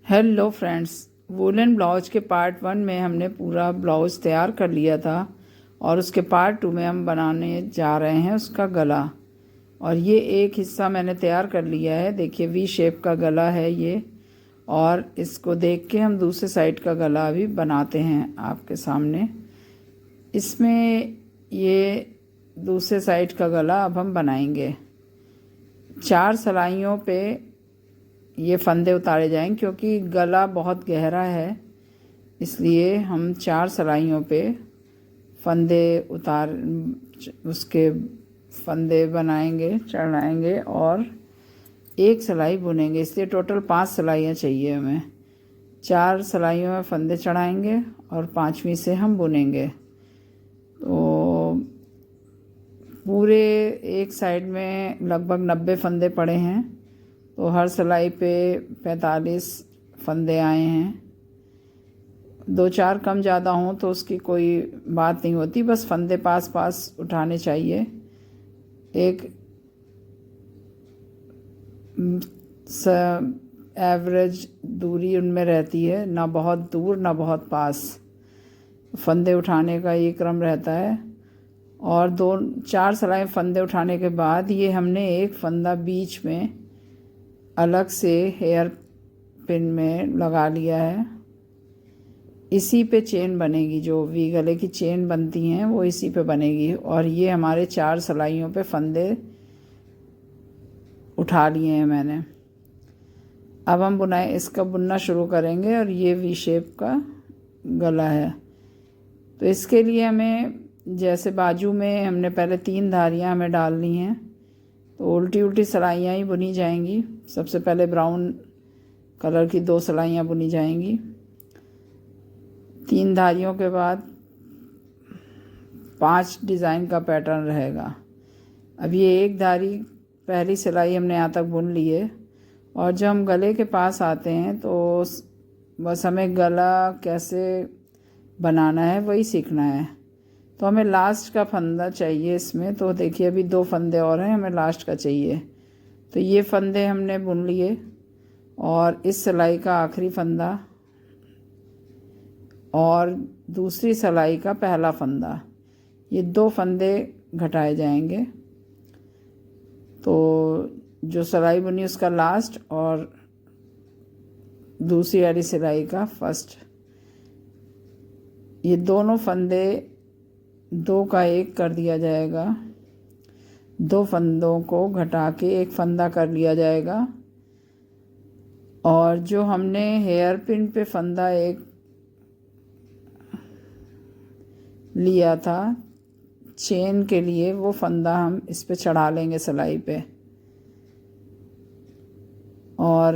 Hello friends, woollen blouse के part 1 में हमने पूरा ब्लाउज तैयार कर लिया था और उसके पार्ट 2 में हम बनाने जा रहे हैं उसका गला। और ये एक हिस्सा मैंने तैयार कर लिया है। देखिए वी शेप का गला है ये, और इसको देख के हम दूसरे साइड का गला भी बनाते हैं आपके सामने। इसमें ये दूसरे साइड का गला अब हम बनाएंगे। 4 सिलाइयों पे ये फंदे उतारे जाएंगे क्योंकि गला बहुत गहरा है, इसलिए हम 4 सिलाइयों पे फंदे उसके फंदे बनाएंगे, चढ़ाएंगे और एक सिलाई बुनेंगे। इसलिए टोटल 5 सिलाइयाँ चाहिए हमें। 4 सिलाइयों में फंदे चढ़ाएंगे और 5वीं से हम बुनेंगे। तो पूरे एक साइड में लगभग 90 फंदे पड़े हैं, तो हर सिलाई पे 45 फंदे आए हैं। 2-4 कम ज़्यादा हों तो उसकी कोई बात नहीं होती, बस फंदे पास पास उठाने चाहिए। एक एवरेज दूरी उनमें रहती है, ना बहुत दूर ना बहुत पास। फंदे उठाने का ये क्रम रहता है। और 2-4 सिलाई फंदे उठाने के बाद ये हमने एक फंदा बीच में अलग से हेयर पिन में लगा लिया है। इसी पे चेन बनेगी, जो वी गले की चेन बनती हैं वो इसी पे बनेगी। और ये हमारे 4 सिलाइयों पे फंदे उठा लिए हैं मैंने। अब हम इसका बुनना शुरू करेंगे और ये वी शेप का गला है। तो इसके लिए हमें, जैसे बाजू में हमने पहले 3 धारियाँ हमें डालनी हैं, तो उल्टी उल्टी सिलाइयाँ ही बुनी जाएंगी। सबसे पहले ब्राउन कलर की 2 सिलाइयाँ बुनी जाएंगी। 3 धारियों के बाद 5 डिज़ाइन का पैटर्न रहेगा। अब ये एक धारी पहली सिलाई हमने यहाँ तक बुन ली है, और जब हम गले के पास आते हैं तो बस हमें गला कैसे बनाना है वही सीखना है। तो हमें लास्ट का फंदा चाहिए इसमें। तो देखिए अभी 2 फंदे और हैं, हमें लास्ट का चाहिए। तो ये फंदे हमने बुन लिए, और इस सिलाई का आखिरी फंदा और दूसरी सिलाई का पहला फंदा, ये 2 फंदे घटाए जाएंगे। तो जो सिलाई बुनी उसका लास्ट और दूसरी वाली सिलाई का फर्स्ट, ये दोनों फंदे 2 का 1 कर दिया जाएगा। 2 फंदों को घटा के एक फंदा कर लिया जाएगा। और जो हमने हेयर पिन पे फंदा एक लिया था चेन के लिए, वो फंदा हम इस पे चढ़ा लेंगे सिलाई पे। और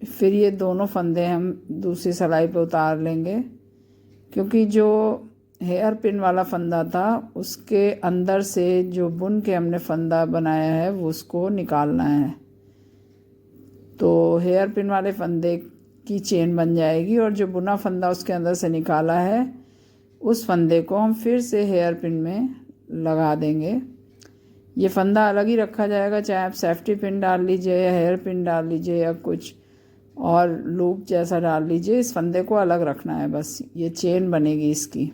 फिर ये दोनों फंदे हम दूसरी सिलाई पे उतार लेंगे, क्योंकि जो हेयर पिन वाला फंदा था उसके अंदर से जो बुन के हमने फंदा बनाया है वो उसको निकालना है। तो हेयर पिन वाले फंदे की चेन बन जाएगी, और जो बुना फंदा उसके अंदर से निकाला है उस फंदे को हम फिर से हेयर पिन में लगा देंगे। ये फंदा अलग ही रखा जाएगा, चाहे आप सेफ्टी पिन डाल लीजिए या हेयर पिन डाल लीजिए या कुछ और लूप जैसा डाल लीजिए, इस फंदे को अलग रखना है, बस ये चेन बनेगी इसकी।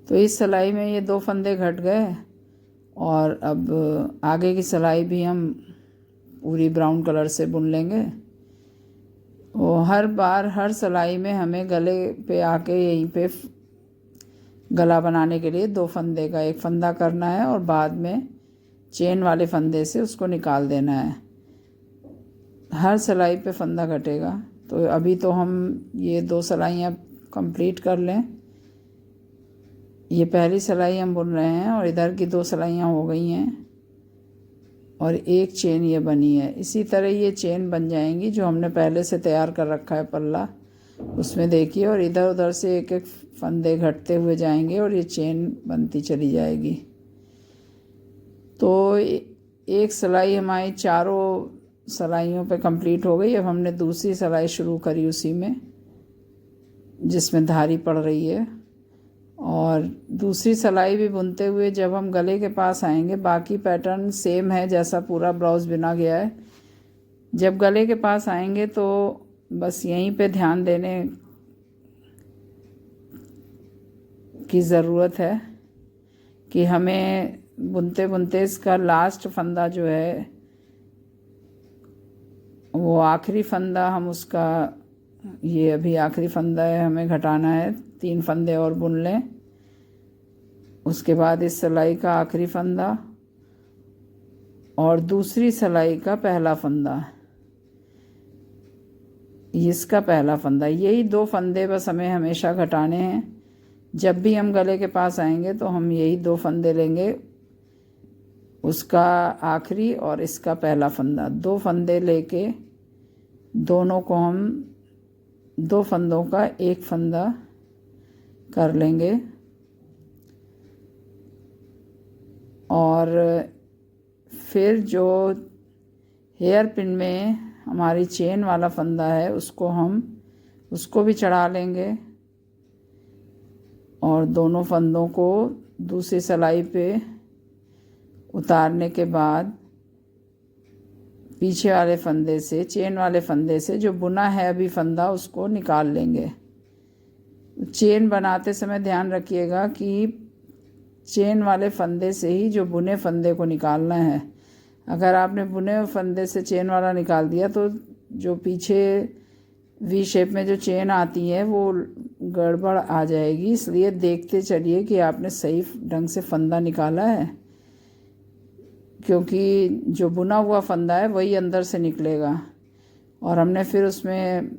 तो इस सिलाई में ये 2 फंदे घट गए, और अब आगे की सिलाई भी हम पूरी ब्राउन कलर से बुन लेंगे। और हर बार हर सिलाई में हमें गले पे आके यहीं पे गला बनाने के लिए 2 फंदे का 1 फंदा करना है, और बाद में चेन वाले फंदे से उसको निकाल देना है। हर सिलाई पे फंदा घटेगा। तो अभी तो हम ये 2 सिलाइयाँ कंप्लीट कर लें। ये पहली सिलाई हम बुन रहे हैं और इधर की 2 सिलाइयाँ हो गई हैं और एक चेन ये बनी है। इसी तरह ये चेन बन जाएंगी जो हमने पहले से तैयार कर रखा है पल्ला, उसमें देखिए। और इधर उधर से एक एक फंदे घटते हुए जाएंगे और ये चेन बनती चली जाएगी। तो एक सिलाई हमारी चारों सिलाइयों पे कंप्लीट हो गई। अब हमने दूसरी सिलाई शुरू करी उसी में जिसमें धारी पड़ रही है, और दूसरी सिलाई भी बुनते हुए जब हम गले के पास आएंगे, बाकी पैटर्न सेम है जैसा पूरा ब्लाउज़ बिना गया है। जब गले के पास आएंगे तो बस यहीं पे ध्यान देने की ज़रूरत है कि हमें बुनते बुनते इसका लास्ट फंदा जो है वो आखिरी फंदा हम उसका, ये अभी आखिरी फंदा है, हमें घटाना है, 3 फंदे और बुन लें। उसके बाद इस सिलाई का आखिरी फंदा और दूसरी सिलाई का पहला फंदा, इसका पहला फंदा, यही 2 फंदे बस हमें हमेशा घटाने हैं। जब भी हम गले के पास आएंगे तो हम यही 2 फंदे लेंगे, उसका आखिरी और इसका पहला फंदा। 2 फंदे लेके दोनों को हम 2 फंदों का एक फंदा कर लेंगे और फिर जो हेयर पिन में हमारी चेन वाला फंदा है उसको भी चढ़ा लेंगे और दोनों फंदों को दूसरी सिलाई पे उतारने के बाद पीछे वाले फंदे से, चेन वाले फंदे से जो बुना है अभी फंदा, उसको निकाल लेंगे। चेन बनाते समय ध्यान रखिएगा कि चेन वाले फंदे से ही जो बुने फंदे को निकालना है। अगर आपने बुने फंदे से चेन वाला निकाल दिया तो जो पीछे वी शेप में जो चेन आती है वो गड़बड़ आ जाएगी। इसलिए देखते चलिए कि आपने सही ढंग से फंदा निकाला है, क्योंकि जो बुना हुआ फंदा है वही अंदर से निकलेगा। और हमने फिर उसमें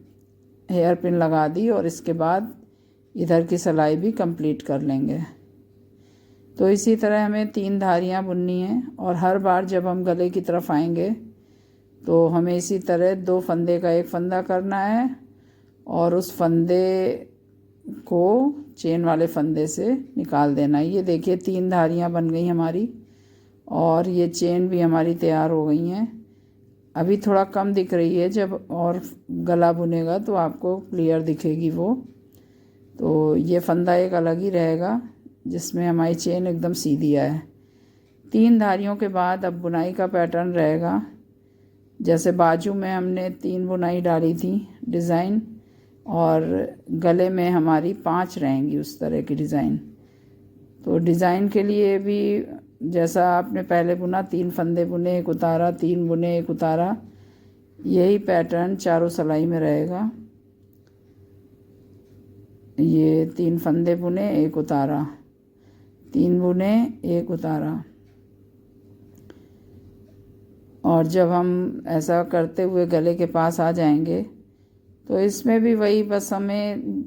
हेयर पिन लगा दी और इसके बाद इधर की सिलाई भी कंप्लीट कर लेंगे। तो इसी तरह हमें 3 धारियाँ बुननी हैं और हर बार जब हम गले की तरफ आएंगे तो हमें इसी तरह 2 फंदे का एक फंदा करना है और उस फंदे को चेन वाले फंदे से निकाल देना है। ये देखिए 3 धारियाँ बन गई हमारी और ये चेन भी हमारी तैयार हो गई हैं। अभी थोड़ा कम दिख रही है, जब और गला बुनेगा तो आपको क्लियर दिखेगी वो। तो ये फंदा एक अलग ही रहेगा जिसमें हमारी चेन एकदम सीधी है। 3 धारियों के बाद अब बुनाई का पैटर्न रहेगा। जैसे बाजू में हमने 3 बुनाई डाली थी डिज़ाइन, और गले में हमारी 5 रहेंगी उस तरह की डिज़ाइन। तो डिज़ाइन के लिए भी जैसा आपने पहले बुना, 3 फंदे बुने, एक उतारा, 3 बुने, एक उतारा, यही पैटर्न चारों सिलाई में रहेगा। ये 3 फंदे बुने, एक उतारा, 3 बुने, एक उतारा। और जब हम ऐसा करते हुए गले के पास आ जाएंगे तो इसमें भी वही, बस हमें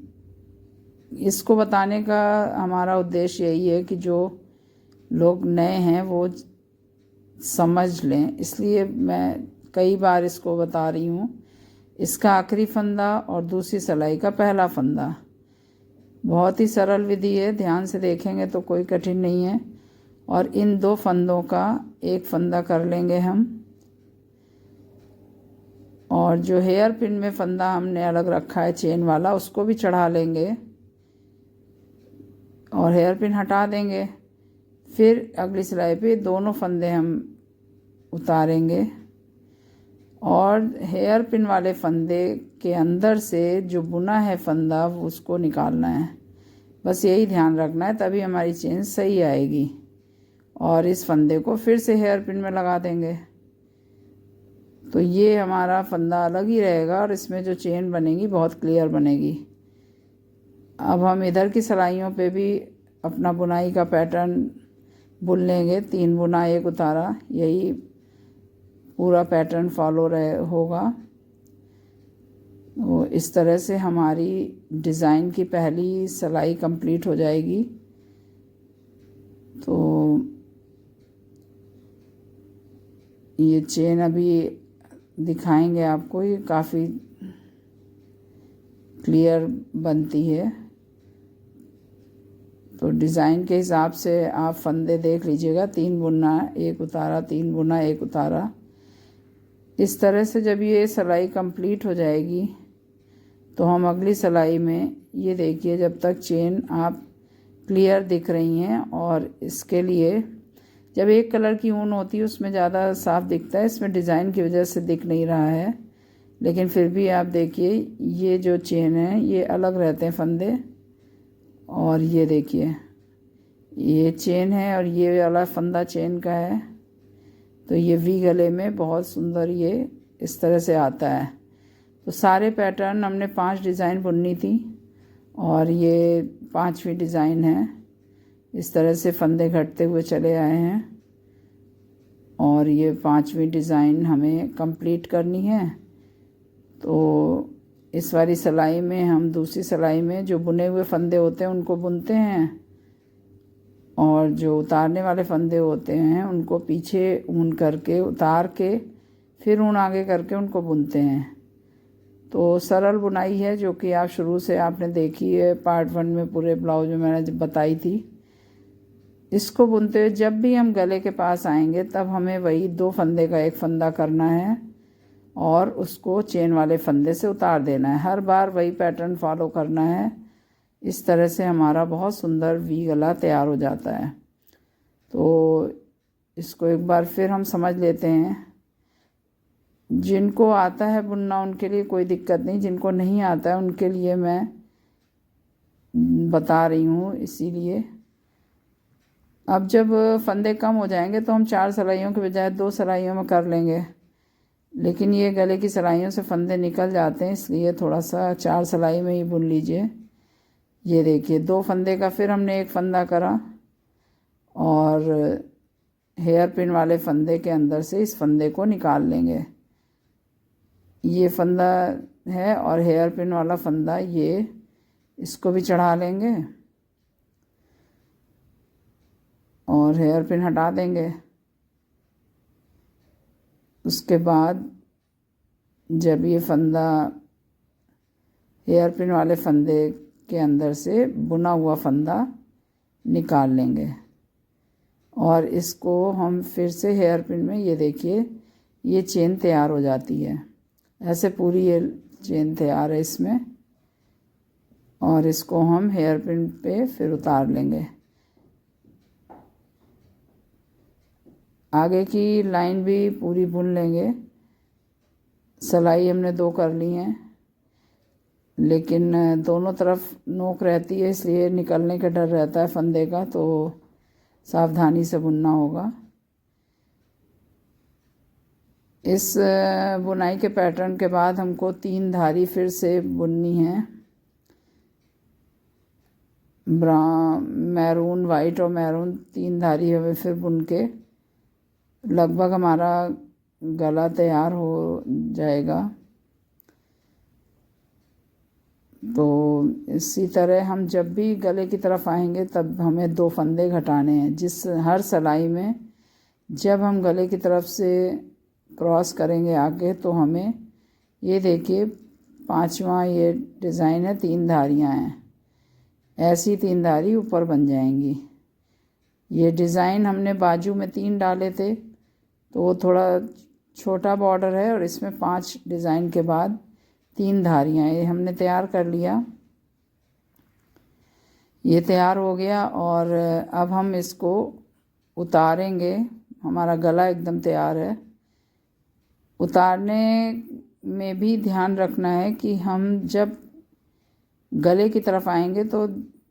इसको बताने का हमारा उद्देश्य यही है कि जो लोग नए हैं वो समझ लें, इसलिए मैं कई बार इसको बता रही हूँ। इसका आखिरी फंदा और दूसरी सिलाई का पहला फंदा, बहुत ही सरल विधि है, ध्यान से देखेंगे तो कोई कठिन नहीं है। और इन 2 फंदों का एक फंदा कर लेंगे हम, और जो हेयर पिन में फंदा हमने अलग रखा है चेन वाला, उसको भी चढ़ा लेंगे और हेयर पिन हटा देंगे। फिर अगली सिलाई पे दोनों फंदे हम उतारेंगे और हेयर पिन वाले फंदे के अंदर से जो बुना है फंदा उसको निकालना है। बस यही ध्यान रखना है, तभी हमारी चेन सही आएगी। और इस फंदे को फिर से हेयर पिन में लगा देंगे। तो ये हमारा फंदा अलग ही रहेगा और इसमें जो चेन बनेगी बहुत क्लियर बनेगी। अब हम इधर की सिलाइयों पे भी अपना बुनाई का पैटर्न बुन लेंगे। 3 बुना, एक उतारा, यही पूरा पैटर्न फॉलो होगा। वो इस तरह से हमारी डिज़ाइन की पहली सिलाई कंप्लीट हो जाएगी। तो ये चेन अभी दिखाएंगे आपको, ये काफ़ी क्लियर बनती है। तो डिज़ाइन के हिसाब से आप फंदे देख लीजिएगा, 3 बुना, एक उतारा, 3 बुना, एक उतारा। इस तरह से जब ये सिलाई कंप्लीट हो जाएगी तो हम अगली सिलाई में, ये देखिए, जब तक चेन आप क्लियर दिख रही हैं, और इसके लिए जब एक कलर की ऊन होती है उसमें ज़्यादा साफ दिखता है, इसमें डिज़ाइन की वजह से दिख नहीं रहा है, लेकिन फिर भी आप देखिए ये जो चेन है ये अलग रहते हैं फंदे। और ये देखिए ये चेन है और ये वाला फंदा चेन का है, तो ये वी गले में बहुत सुंदर ये इस तरह से आता है। तो सारे पैटर्न हमने 5 डिज़ाइन बुननी थी और ये 5वीं डिज़ाइन है। इस तरह से फंदे घटते हुए चले आए हैं और ये 5वीं डिज़ाइन हमें कंप्लीट करनी है। तो इस वाली सिलाई में हम दूसरी सिलाई में जो बुने हुए फंदे होते हैं उनको बुनते हैं और जो उतारने वाले फंदे होते हैं उनको पीछे ऊन करके उतार के फिर ऊन आगे करके उनको बुनते हैं। तो सरल बुनाई है जो कि आप शुरू से आपने देखी है, पार्ट 1 में पूरे ब्लाउज में मैंने जब बताई थी। इसको बुनते हुए जब भी हम गले के पास आएंगे तब हमें वही 2 फंदे का एक फंदा करना है और उसको चेन वाले फंदे से उतार देना है। हर बार वही पैटर्न फॉलो करना है। इस तरह से हमारा बहुत सुंदर वी गला तैयार हो जाता है। तो इसको एक बार फिर हम समझ लेते हैं। जिनको आता है बुनना उनके लिए कोई दिक्कत नहीं, जिनको नहीं आता है उनके लिए मैं बता रही हूँ। इसीलिए अब जब फंदे कम हो जाएंगे तो हम 4 सिलाइयों के बजाय 2 सिलाइयों में कर लेंगे, लेकिन ये गले की सिलाइयों से फंदे निकल जाते हैं, इसलिए थोड़ा सा 4 सिलाई में ही बुन लीजिए। ये देखिए 2 फंदे का फिर हमने एक फंदा करा और हेयर पिन वाले फंदे के अंदर से इस फंदे को निकाल लेंगे। ये फंदा है और हेयर पिन वाला फंदा ये इसको भी चढ़ा लेंगे और हेयर पिन हटा देंगे। उसके बाद जब ये फंदा हेयर पिन वाले फंदे के अंदर से बुना हुआ फंदा निकाल लेंगे और इसको हम फिर से हेयर पिन में, ये देखिए ये चेन तैयार हो जाती है। ऐसे पूरी ये चेन तैयार है इसमें और इसको हम हेयर पिन पे फिर उतार लेंगे। आगे की लाइन भी पूरी बुन लेंगे। सिलाई हमने 2 कर ली हैं, लेकिन दोनों तरफ नोक रहती है इसलिए निकलने का डर रहता है फंदे का, तो सावधानी से बुनना होगा। इस बुनाई के पैटर्न के बाद हमको 3 धारी फिर से बुननी है। मैरून, वाइट और मैरून 3 धारी हमें फिर बुन के लगभग हमारा गला तैयार हो जाएगा। तो इसी तरह हम जब भी गले की तरफ आएंगे तब हमें 2 फंदे घटाने हैं। जिस हर सिलाई में जब हम गले की तरफ से क्रॉस करेंगे आगे तो हमें, ये देखिए 5वां ये डिज़ाइन है, 3 धारियां हैं, ऐसी 3 धारी ऊपर बन जाएंगी। ये डिज़ाइन हमने बाजू में 3 डाले थे तो वो थोड़ा छोटा बॉर्डर है और इसमें 5 डिज़ाइन के बाद 3 धारियां, ये हमने तैयार कर लिया। ये तैयार हो गया और अब हम इसको उतारेंगे। हमारा गला एकदम तैयार है। उतारने में भी ध्यान रखना है कि हम जब गले की तरफ आएंगे तो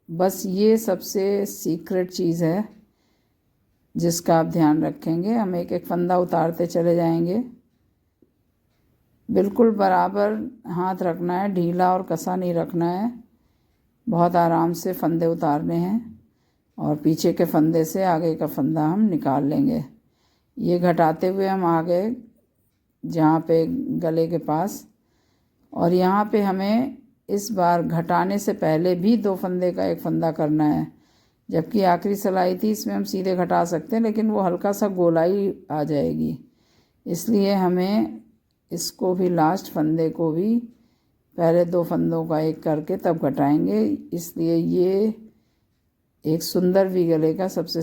बस ये सबसे सीक्रेट चीज़ है जिसका आप ध्यान रखेंगे। हम एक एक फंदा उतारते चले जाएंगे। बिल्कुल बराबर हाथ रखना है, ढीला और कसा नहीं रखना है। बहुत आराम से फंदे उतारने हैं और पीछे के फंदे से आगे का फंदा हम निकाल लेंगे। ये घटाते हुए हम आ गए जहाँ पे गले के पास, और यहाँ पे हमें इस बार घटाने से पहले भी 2 फंदे का एक फंदा करना है। जबकि आखिरी सिलाई थी इसमें हम सीधे घटा सकते हैं, लेकिन वो हल्का सा गोलाई आ जाएगी, इसलिए हमें इसको भी लास्ट फंदे को भी पहले 2 फंदों का एक करके तब घटाएंगे। इसलिए ये एक सुंदर वी गले का सबसे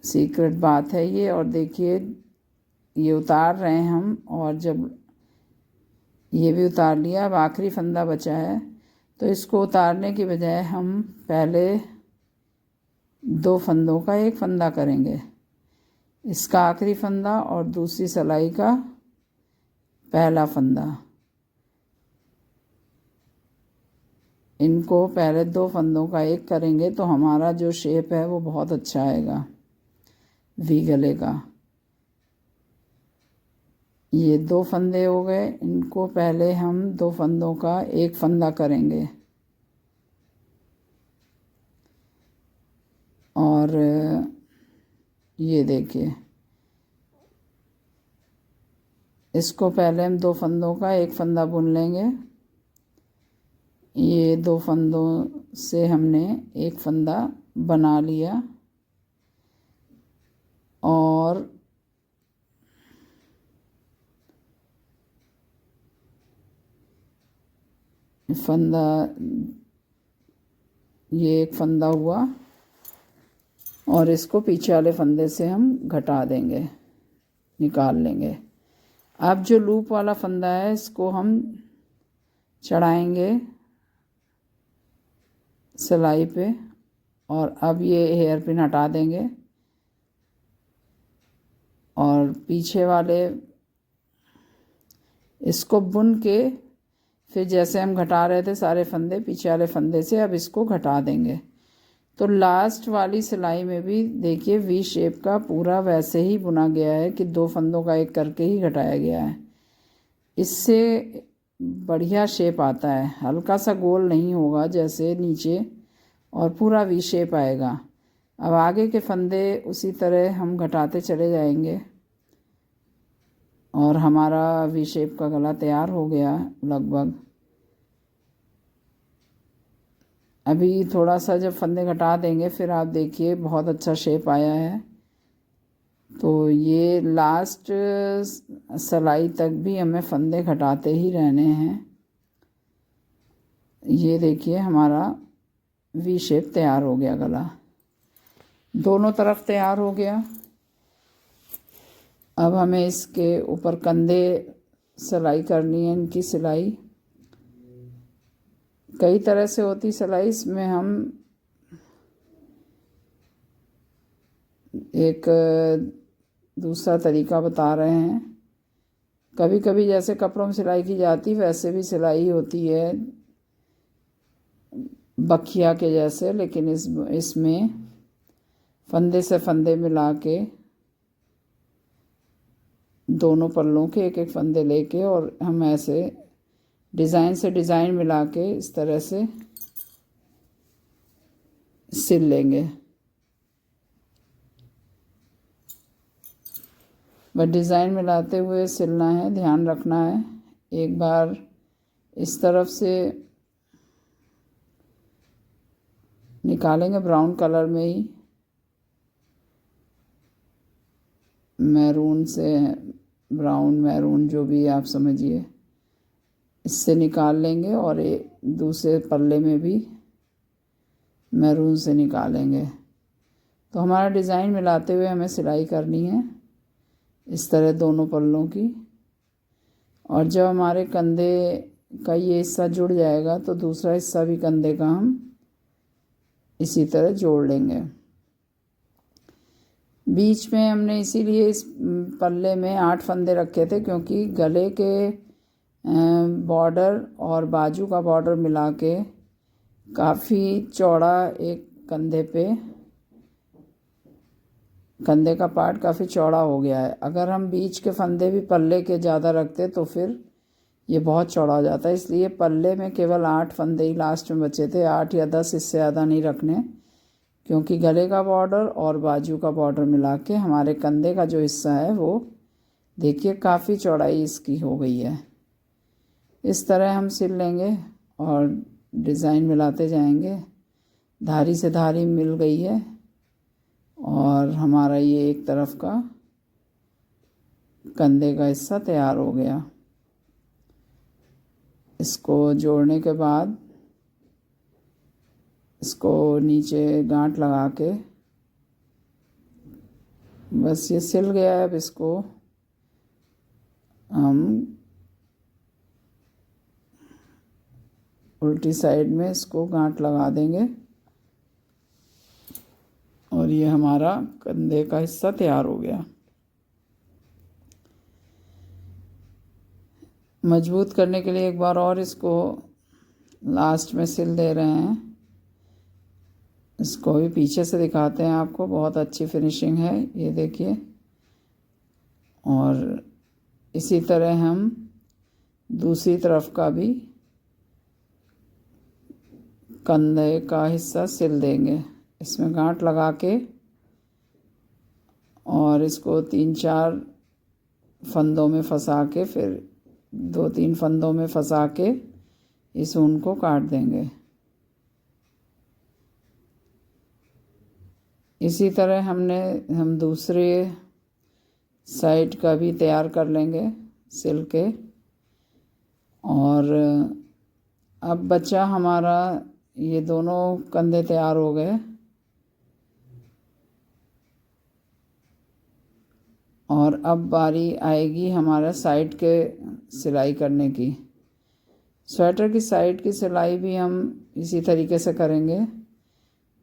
सीक्रेट बात है ये। और देखिए ये उतार रहे हैं हम, और जब ये भी उतार लिया, अब आखिरी फंदा बचा है, तो इसको उतारने की बजाय हम पहले 2 फंदों का एक फंदा करेंगे, इसका आखिरी फंदा और दूसरी सिलाई का पहला फंदा। इनको पहले 2 फंदों का एक करेंगे तो हमारा जो शेप है वो बहुत अच्छा आएगा वी गले का। ये 2 फंदे हो गए, इनको पहले हम 2 फंदों का एक फंदा करेंगे और ये देखिए, इसको पहले हम 2 फंदों का एक फंदा बुन लेंगे। ये 2 फंदों से हमने एक फंदा बना लिया और फंदा, ये एक फंदा हुआ और इसको पीछे वाले फंदे से हम घटा देंगे, निकाल लेंगे। अब जो लूप वाला फंदा है इसको हम चढ़ाएंगे सिलाई पे और अब ये हेयर पिन हटा देंगे और पीछे वाले इसको बुन के फिर जैसे हम घटा रहे थे सारे फंदे, पीछे वाले फंदे से अब इसको घटा देंगे। तो लास्ट वाली सिलाई में भी देखिए वी शेप का पूरा वैसे ही बुना गया है कि 2 फंदों का एक करके ही घटाया गया है। इससे बढ़िया शेप आता है, हल्का सा गोल नहीं होगा जैसे नीचे, और पूरा वी शेप आएगा। अब आगे के फंदे उसी तरह हम घटाते चले जाएंगे और हमारा वी शेप का गला तैयार हो गया लगभग। अभी थोड़ा सा जब फंदे घटा देंगे फिर आप देखिए बहुत अच्छा शेप आया है। तो ये लास्ट सिलाई तक भी हमें फंदे घटाते ही रहने हैं। ये देखिए हमारा वी शेप तैयार हो गया, गला दोनों तरफ तैयार हो गया। अब हमें इसके ऊपर कंधे सिलाई करनी है। इनकी सिलाई कई तरह से होती सिलाई, इसमें हम एक दूसरा तरीका बता रहे हैं। कभी कभी जैसे कपड़ों में सिलाई की जाती वैसे भी सिलाई होती है बखिया के जैसे, लेकिन इसमें फंदे से फंदे मिला के दोनों पल्लों के एक एक फंदे लेके और हम ऐसे डिज़ाइन से डिज़ाइन मिला के इस तरह से सिल लेंगे। बस डिज़ाइन मिलाते हुए सिलना है, ध्यान रखना है। एक बार इस तरफ से निकालेंगे ब्राउन कलर में ही, मैरून से ब्राउन मैरून जो भी आप समझिए, इससे निकाल लेंगे और दूसरे पल्ले में भी मैरून से निकालेंगे। तो हमारा डिज़ाइन मिलाते हुए हमें सिलाई करनी है इस तरह दोनों पल्लों की। और जब हमारे कंधे का ये हिस्सा जुड़ जाएगा तो दूसरा हिस्सा भी कंधे का हम इसी तरह जोड़ लेंगे। बीच में हमने इसीलिए इस पल्ले में 8 फंदे रखे थे क्योंकि गले के बॉर्डर और बाजू का बॉर्डर मिला के काफ़ी चौड़ा एक कंधे का पार्ट काफ़ी चौड़ा हो गया है। अगर हम बीच के फंदे भी पल्ले के ज़्यादा रखते तो फिर ये बहुत चौड़ा हो जाता है, इसलिए पल्ले में केवल 8 फंदे ही लास्ट में बचे थे। 8 या 10, इससे ज़्यादा नहीं रखने, क्योंकि गले का बॉर्डर और बाजू का बॉर्डर मिला के हमारे कंधे का जो हिस्सा है वो देखिए काफ़ी चौड़ाई इसकी हो गई है। इस तरह हम सिल लेंगे और डिज़ाइन मिलाते जाएंगे। धारी से धारी मिल गई है और हमारा ये एक तरफ का कंधे का हिस्सा तैयार हो गया। इसको जोड़ने के बाद इसको नीचे गांठ लगा के बस ये सिल गया है। अब इसको हम उल्टी साइड में इसको गांठ लगा देंगे और ये हमारा कंधे का हिस्सा तैयार हो गया। मजबूत करने के लिए एक बार और इसको लास्ट में सिल दे रहे हैं। इसको भी पीछे से दिखाते हैं आपको, बहुत अच्छी फिनिशिंग है ये देखिए। और इसी तरह हम दूसरी तरफ का भी कंधे का हिस्सा सिल देंगे। इसमें गांठ लगा के और इसको 3-4 फंदों में फंसा के, फिर 2-3 फंदों में फंसा के इस ऊन को काट देंगे। इसी तरह हम दूसरे साइड का भी तैयार कर लेंगे सिल के। और अब बचा हमारा, ये दोनों कंधे तैयार हो गए और अब बारी आएगी हमारा साइड के सिलाई करने की। स्वेटर की साइड की सिलाई भी हम इसी तरीके से करेंगे।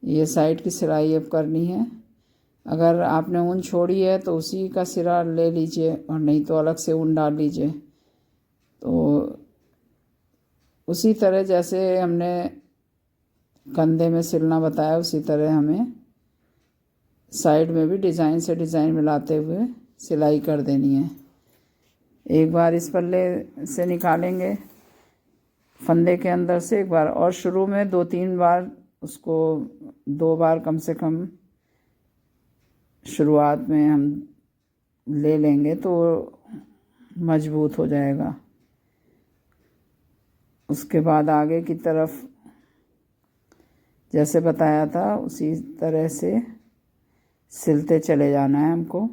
ये साइड की सिलाई अब करनी है। अगर आपने ऊन छोड़ी है तो उसी का सिरा ले लीजिए, और नहीं तो अलग से ऊन डाल लीजिए। तो उसी तरह जैसे हमने कंधे में सिलना बताया, उसी तरह हमें साइड में भी डिज़ाइन से डिज़ाइन मिलाते हुए सिलाई कर देनी है। एक बार इस पल्ले से निकालेंगे फंदे के अंदर से एक बार, और शुरू में 2-3 बार उसको 2 बार कम से कम शुरुआत में हम ले लेंगे तो मजबूत हो जाएगा। उसके बाद आगे की तरफ जैसे बताया था उसी तरह से सिलते चले जाना है हमको।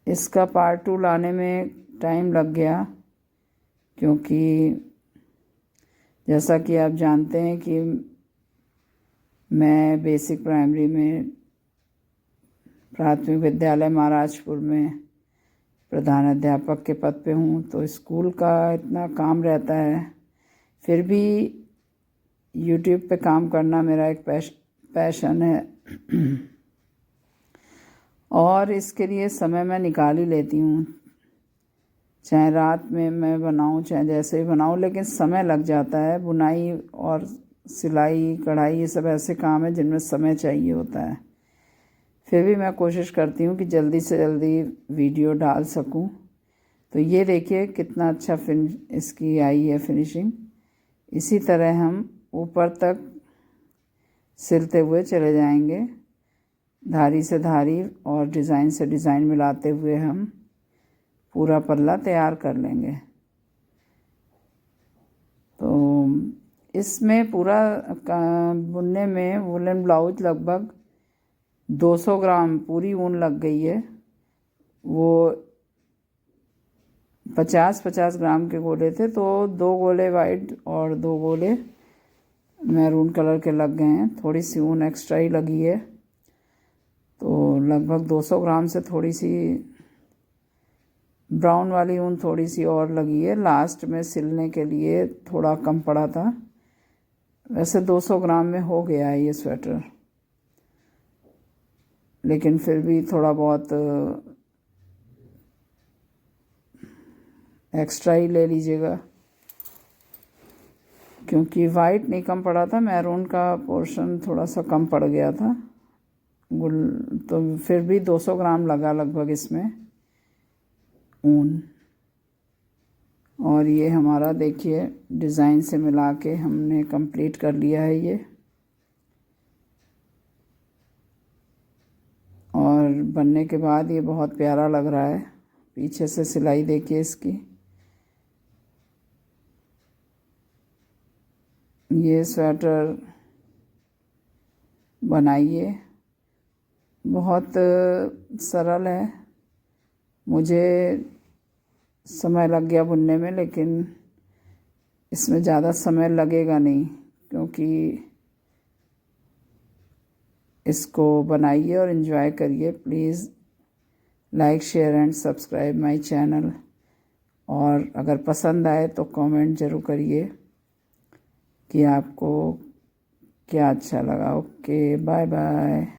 इसका पार्ट 2 लाने में टाइम लग गया, क्योंकि जैसा कि आप जानते हैं कि मैं बेसिक प्राइमरी में प्राथमिक विद्यालय महाराजपुर में प्रधान अध्यापक के पद पे हूँ। तो स्कूल का इतना काम रहता है, फिर भी यूट्यूब पे काम करना मेरा एक पैशन है और इसके लिए समय मैं निकाल ही लेती हूँ। चाहे रात में मैं बनाऊँ, चाहे जैसे ही बनाऊँ, लेकिन समय लग जाता है। बुनाई और सिलाई कढ़ाई ये सब ऐसे काम है जिनमें समय चाहिए होता है। फिर भी मैं कोशिश करती हूँ कि जल्दी से जल्दी वीडियो डाल सकूँ। तो ये देखिए कितना अच्छा इसकी आई है फिनिशिंग। इसी तरह हम ऊपर तक सिलते हुए चले जाएंगे, धारी से धारी और डिज़ाइन से डिज़ाइन मिलाते हुए हम पूरा पल्ला तैयार कर लेंगे। तो इसमें पूरा बुनने में वुलन ब्लाउज लगभग 200 ग्राम पूरी ऊन लग गई है। वो 50-50 ग्राम के गोले थे, तो 2 गोले वाइट और 2 गोले मैरून कलर के लग गए हैं। थोड़ी सी ऊन एक्स्ट्रा ही लगी है, तो लगभग 200 ग्राम से थोड़ी सी ब्राउन वाली ऊन थोड़ी सी और लगी है। लास्ट में सिलने के लिए थोड़ा कम पड़ा था। वैसे 200 ग्राम में हो गया है ये स्वेटर, लेकिन फिर भी थोड़ा बहुत एक्स्ट्रा ही ले लीजिएगा, क्योंकि वाइट नहीं कम पड़ा था, मैरून का पोर्शन थोड़ा सा कम पड़ गया था। तो फिर भी 200 ग्राम लगा लगभग इसमें ऊन। और ये हमारा देखिए डिज़ाइन से मिला के हमने कंप्लीट कर लिया है ये। और बनने के बाद ये बहुत प्यारा लग रहा है। पीछे से सिलाई देखिए इसकी। ये स्वेटर बनाइए, बहुत सरल है। मुझे समय लग गया बुनने में, लेकिन इसमें ज़्यादा समय लगेगा नहीं, क्योंकि इसको बनाइए और एंजॉय करिए। Please like, share and subscribe my channel. और अगर पसंद आए तो कमेंट ज़रूर करिए। कि आपको क्या अच्छा लगा। Okay, bye bye.